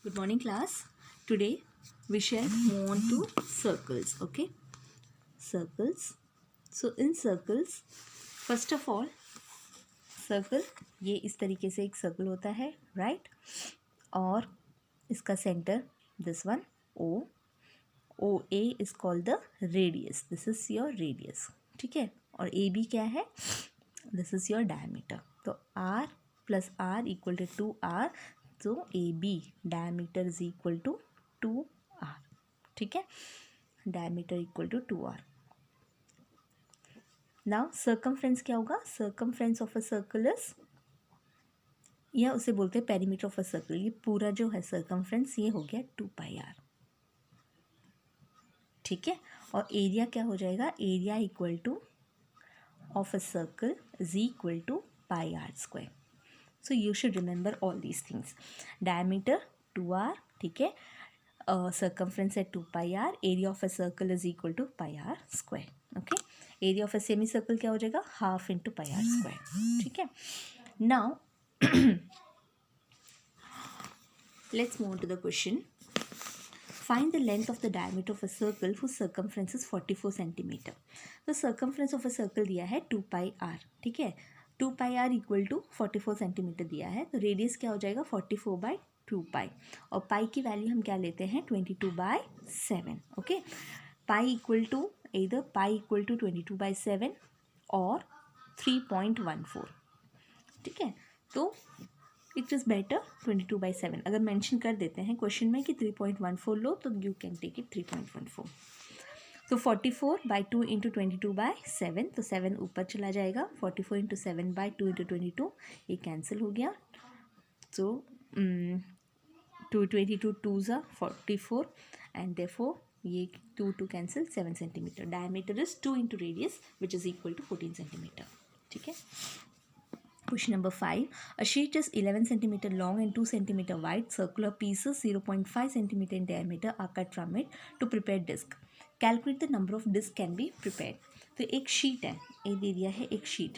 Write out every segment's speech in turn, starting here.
Good morning, class. Today we shall move on to circles. Okay, circles. So in circles, first of all, circle ये इस तरीके से एक circle होता है, राइट? और इसका centre this one O A is called the radius. This is your radius, ठीक है. और ए बी क्या है? This is your diameter. तो r plus r equal to 2r. तो A B diameter is equal to 2r, ठीक है. Diameter equal to 2r. Now circumference क्या होगा? Circumference of a circle is, या उसे बोलते हैं पेरीमीटर ऑफ अ सर्कल. ये पूरा जो है सर्कमफ्रेंस ये हो गया 2πr, ठीक है. और एरिया क्या हो जाएगा? Area equal to of a circle is equal to πr². So you should remember all these things. Diameter 2r, ठीक है. सर्कमफ्रेंस है 2πr. Area of a circle is equal to πr². Okay. Area of a semi circle क्या हो जाएगा? Half into πr², ठीक है. Now let's move on to the question. Find the length of the diameter of a circle whose circumference is 44 centimeter. तो circumference of a circle दिया है 2πr, ठीक है. 2πr इक्वल टू 44 सेंटीमीटर दिया है. तो रेडियस क्या हो जाएगा? 44/2π. और पाई की वैल्यू हम क्या लेते हैं? 22/7. ओके. पाई इक्वल टू इधर पाई इक्वल टू 22/7 और 3.14, ठीक है. तो इट इज़ बेटर 22/7. अगर मेंशन कर देते हैं क्वेश्चन में कि 3.14 लो तो यू कैन टेक इट 3.14. तो 44/2 इंटू 22/7. तो 7 ऊपर चला जाएगा. 44 इंटू 7/2 इंटू 22 ये कैंसिल हो गया. तो 222 2 44 एंड देयरफॉर ये 2 cancel 7 centimetre. Diameter is 2 into radius which is equal to 14 centimetre, ठीक है. Question number 5. A sheet is 11 centimeter long and 2 centimeter wide. Circular pieces 0.5 centimeter in diameter are cut from it to prepare disc. Calculate the number of disc can be prepared. तो एक sheet है, ये दे दिया है एक sheet,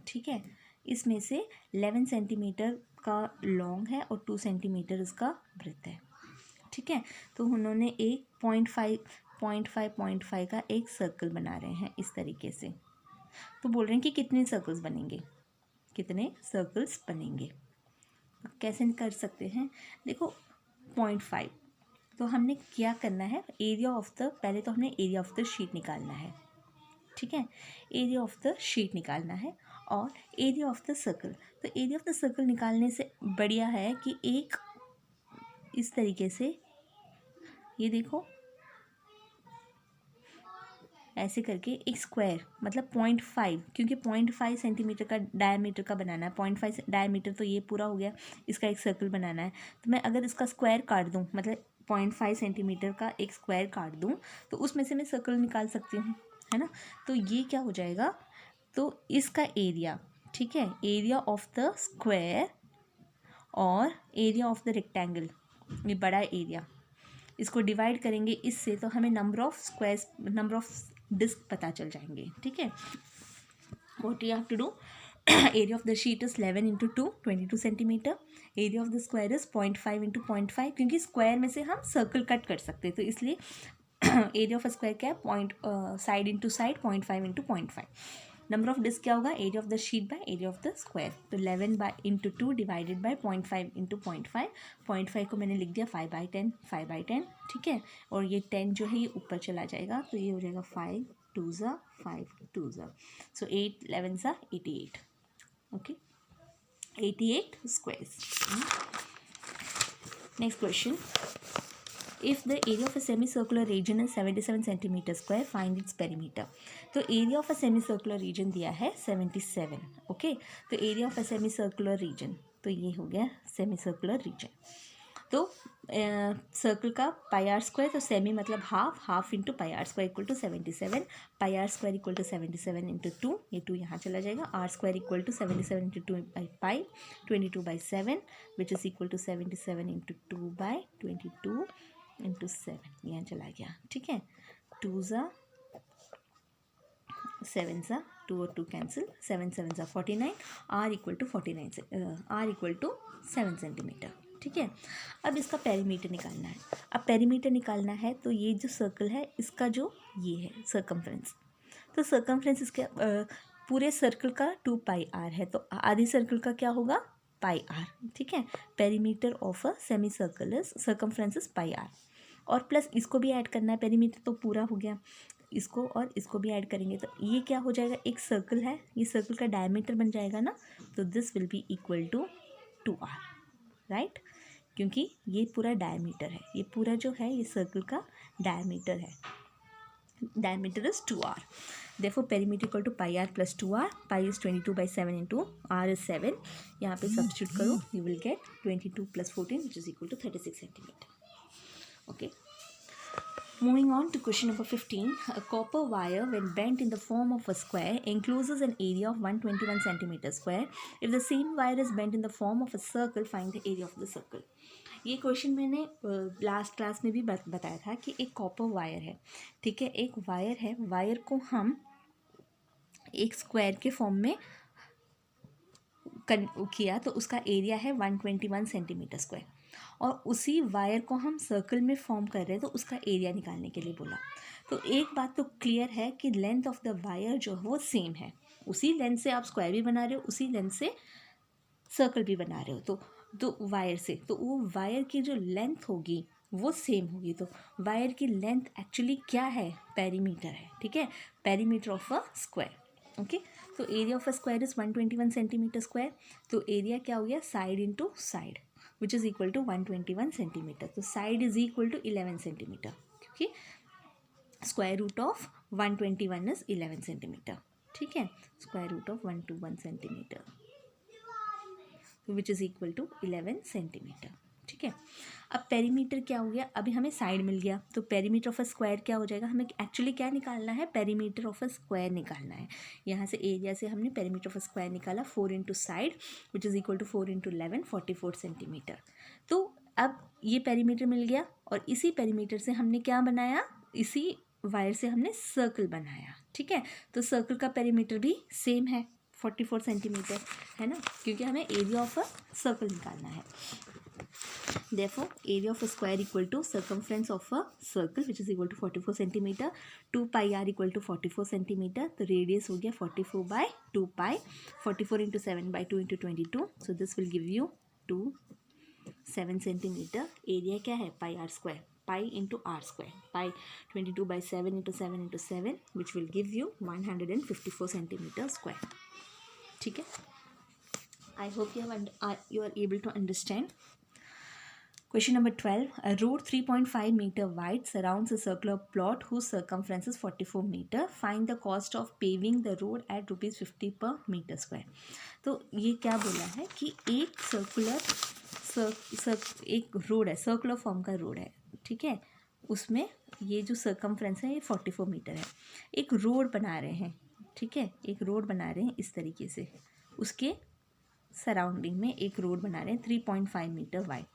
ठीक है. इसमें से 11 सेंटीमीटर का लॉन्ग है और 2 सेंटीमीटर इसका ब्रेथ है, ठीक है. तो उन्होंने एक 0.5 का एक सर्कल बना रहे हैं इस तरीके से. तो बोल रहे हैं कि कितने सर्कल्स बनेंगे, कितने सर्कल्स बनेंगे. कैसे कर सकते हैं? देखो 0.5. तो हमने क्या करना है? एरिया ऑफ द, पहले तो हमने एरिया ऑफ द शीट निकालना है, ठीक है. एरिया ऑफ द शीट निकालना है और एरिया ऑफ द सर्कल. तो एरिया ऑफ द सर्कल निकालने से बढ़िया है कि एक इस तरीके से, ये देखो ऐसे करके एक स्क्वायर, मतलब 0.5, क्योंकि 0.5 सेंटीमीटर का डायमीटर का बनाना है. 0.5 डायमीटर तो ये पूरा हो गया. इसका एक सर्कल बनाना है. तो मैं अगर इसका स्क्वायर काट दूँ, मतलब 0.5 सेंटीमीटर का एक स्क्वायर काट दूँ, तो उसमें से मैं सर्कल निकाल सकती हूँ, है ना. तो ये क्या हो जाएगा? तो इसका एरिया, ठीक है, एरिया ऑफ द स्क्वायर और एरिया ऑफ द रेक्टेंगल, ये बड़ा एरिया, इसको डिवाइड करेंगे इससे तो हमें number of squares, number of disc पता चल जाएंगे, ठीक है. What you have to do? Area of the sheet is 11 into 2 22 centimetre. Area of the square is 0.5 into 0.5, क्योंकि स्क्वायर में से हम सर्कल कट कर सकते हैं, तो इसलिए एरिया ऑफ स्क्वायर क्या है? Side into side 0.5 into 0.5. Number of disc क्या होगा? Area of the sheet by area of the square. तो 11 इंटू 2 डिवाइडेड बाय 0.5 इंटू 0.5. 0.5 को मैंने लिख दिया 5/10, 5/10, ठीक है. और ये 10 जो है ये ऊपर चला जाएगा, तो ये हो जाएगा 5 2 5 2. सो 8 11 88. Okay, 88 squares. Next question. If the area of a semicircular region is 77 centimeter square, find its perimeter. तो एरिया ऑफ अ सेमीसर्कुलर रीजन दिया है 77. ओके. तो एरिया ऑफ अ सेमीसर्कुलर रीजन, तो ये हो गया सेमीसर्कुलर रीजन. तो सर्कल का πr², तो सेमी मतलब half, half into πr² equal to 77. πr² equal to 77 into 2, ये 2 यहाँ चला जाएगा. r² equal to 77 into 2/π, 22/7 which is equal to 77 into 2/22 into 7, यहाँ चला गया, ठीक है. 2 7 2 और 2 कैंसिल, 7 7 49. r इक्वल टू 49 से r इक्वल टू 7 सेंटीमीटर. ठीक है। अब इसका पेरीमीटर निकालना है। अब पेरीमीटर निकालना है तो ये जो सर्कल है इसका जो ये है सर्कमफ्रेंस, तो सर्कमफ्रेंस इसके पूरे सर्कल का 2πr है, तो आधी सर्कल का क्या होगा πr, ठीक है। Perimeter of a semi circle is circumference is πr, और प्लस इसको भी ऐड करना है, पेरीमीटर तो पूरा हो गया, इसको और इसको भी ऐड करेंगे तो ये क्या हो जाएगा, एक सर्कल है, ये सर्कल का डायमीटर बन जाएगा ना, तो this will be equal to 2r, right, क्योंकि ये पूरा डायमीटर है, ये पूरा जो है ये सर्कल का डायमीटर है, diameter is 2r, therefore perimeter equal to pi r plus 2r, pi is 22/7 into r is 7, यहाँ पे सब्स्टिट्यूट करो, you will get 22 plus 14 which is equal to 36 centimeter. Okay. Moving on to question number 15. A copper wire when bent in the form of a square encloses an area of 121 centimeter square. If the same wire is bent in the form of a circle, find the area of the circle. ये question मैंने last class में भी बताया था कि एक copper wire है, ठीक है, एक वायर है, वायर को हम एक स्क्वायर के फॉर्म में किया तो उसका एरिया है 121 सेंटीमीटर स्क्वायर, और उसी वायर को हम सर्कल में फॉर्म कर रहे हैं तो उसका एरिया निकालने के लिए बोला। तो एक बात तो क्लियर है कि लेंथ ऑफ द वायर जो है वो सेम है, उसी लेंथ से आप स्क्वायर भी बना रहे हो, उसी लेंथ से सर्कल भी बना रहे हो, तो वायर से, तो वो वायर की जो लेंथ होगी वो सेम होगी, तो वायर की लेंथ एक्चुअली क्या है, पेरीमीटर है, ठीक है, perimeter of a square, okay. तो area of a square is 121 centimetre square, तो एरिया क्या हो गया, side into side which is equal to 121 centimetre, तो side is equal to 11 centimetre, क्योंकि square root of 121 is 11 centimetre, ठीक है, square root of 121 centimetre which is equal to 11 centimetre, ठीक है। अब पेरीमीटर क्या हो गया, अभी हमें साइड मिल गया, तो पेरीमीटर ऑफ अ स्क्वायर क्या हो जाएगा, हमें एक्चुअली क्या निकालना है, पेरीमीटर ऑफ अ स्क्वायर निकालना है। यहाँ से एरिया से हमने पेरीमीटर ऑफ अ स्क्वायर निकाला 4 into side which is equal to 4 into 11 44 centimetre. तो अब ये पेरीमीटर मिल गया, और इसी पेरीमीटर से हमने क्या बनाया, इसी वायर से हमने सर्कल बनाया, ठीक है, तो सर्कल का पेरीमीटर भी सेम है 44 सेंटीमीटर, है ना, क्योंकि हमें एरिया ऑफ अ सर्कल निकालना है। Therefore, area of a square equal to circumference of a circle which is equal to 44 centimeter. 2 pi r equal to 44 centimeter. तो radius हो गया 44 by 2 pi. 44 into 7 by 2 into 22. So this will give you 7 centimeter. Area क्या है, pi r square. Pi into r square. Pi 22 by 7 into 7 into 7 which will give you 154 centimeter square. ठीक है. I hope you are able to understand. Question number 12. A road 3.5 meter wide surrounds a circular plot whose circumference is 44 meter. Find the cost of paving the road at ₹50 per meter square. तो ये क्या बोला है कि एक एक road है, circular form का रोड है, ठीक है, उसमें ये जो सर्कमफ्रेंस है ये 44 मीटर है, एक रोड बना रहे हैं, ठीक है, एक रोड बना रहे हैं इस तरीके से, उसके सराउंडिंग में एक रोड बना रहे हैं 3.5 मीटर वाइड,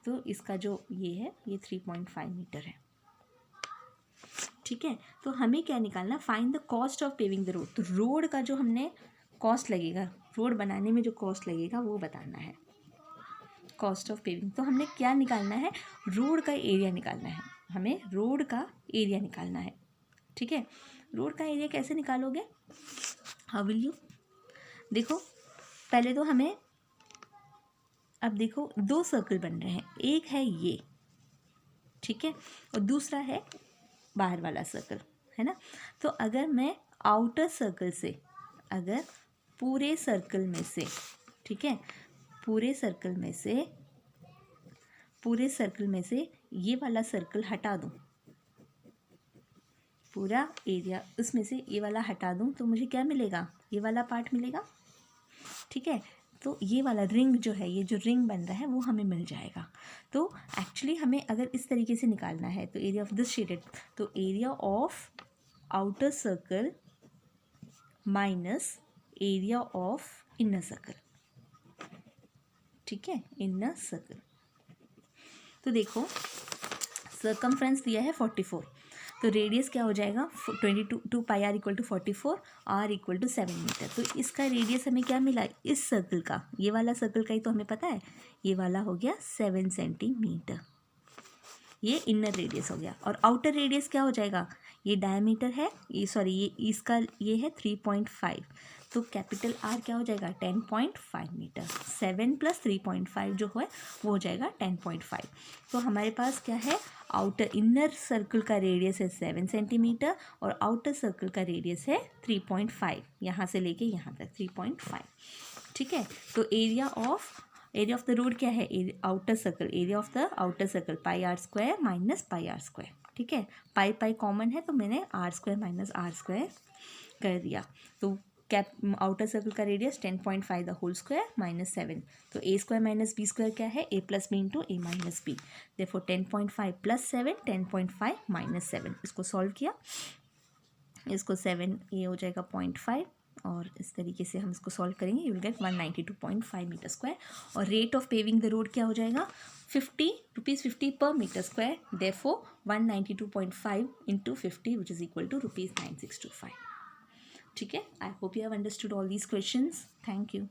तो इसका जो ये है ये 3.5 मीटर है, ठीक है। तो हमें क्या निकालना, find the cost of paving the road, तो रोड का जो हमने कॉस्ट लगेगा, रोड बनाने में जो कॉस्ट लगेगा वो बताना है, कॉस्ट ऑफ पेविंग। तो हमने क्या निकालना है, रोड का एरिया निकालना है, हमें रोड का एरिया निकालना है, ठीक है। रोड का एरिया कैसे निकालोगे, हाउ विल यू, देखो पहले तो हमें, अब देखो दो सर्कल बन रहे हैं, एक है ये, ठीक है, और दूसरा है बाहर वाला सर्कल, है ना। तो अगर मैं आउटर सर्कल से, अगर पूरे सर्कल में से, ठीक है, पूरे सर्कल में से ये वाला सर्कल हटा दूँ, पूरा एरिया उसमें से ये वाला हटा दूँ, तो मुझे क्या मिलेगा, ये वाला पार्ट मिलेगा, ठीक है। तो ये वाला रिंग जो है, ये जो रिंग बन रहा है वो हमें मिल जाएगा। तो एक्चुअली हमें अगर इस तरीके से निकालना है तो एरिया ऑफ दिस शेडेड, तो area of outer circle minus area of inner circle, ठीक है, इनर सर्कल। तो देखो सर्कमफ्रेंस दिया है 44, तो रेडियस क्या हो जाएगा 2 pi r equal to 44, r equal to 7 metre. तो इसका रेडियस हमें क्या मिला इस सर्कल का, ये वाला सर्कल का ही तो हमें पता है, ये वाला हो गया 7 सेंटीमीटर, ये इनर रेडियस हो गया। और आउटर रेडियस क्या हो जाएगा, ये डायमीटर है, ये सॉरी ये इसका ये है 3.5, तो कैपिटल आर क्या हो जाएगा 10.5 मीटर। 7 + 3.5 जो है वो हो जाएगा 10.5। तो हमारे पास क्या है, आउटर इनर सर्कल का रेडियस है 7 सेंटीमीटर और आउटर सर्कल का रेडियस है 3.5, यहाँ से लेके यहाँ तक 3.5। ठीक है, तो एरिया ऑफ द रोड क्या है, outer circle, area of the outer circle pi r square minus pi r square. ठीक है, पाई पाई कॉमन है तो मैंने r square minus r square कर दिया। तो कैप आउटर सर्कल का radius 10.5 the whole square minus 7, तो a square minus b square क्या है, a plus b into a minus b. Therefore 10.5 + 7, 10.5 - 7। इसको सॉल्व किया, इसको 7 ये हो जाएगा 0.5 और इस तरीके से हम इसको सॉल्व करेंगे, you will get 192.5 metre square. और rate of paving the road क्या हो जाएगा 50 rupees 50 per metre square. Therefore 192.5 × 50 which is equal to rupees 9625। ठीक है, I hope you have understood all these questions. Thank you.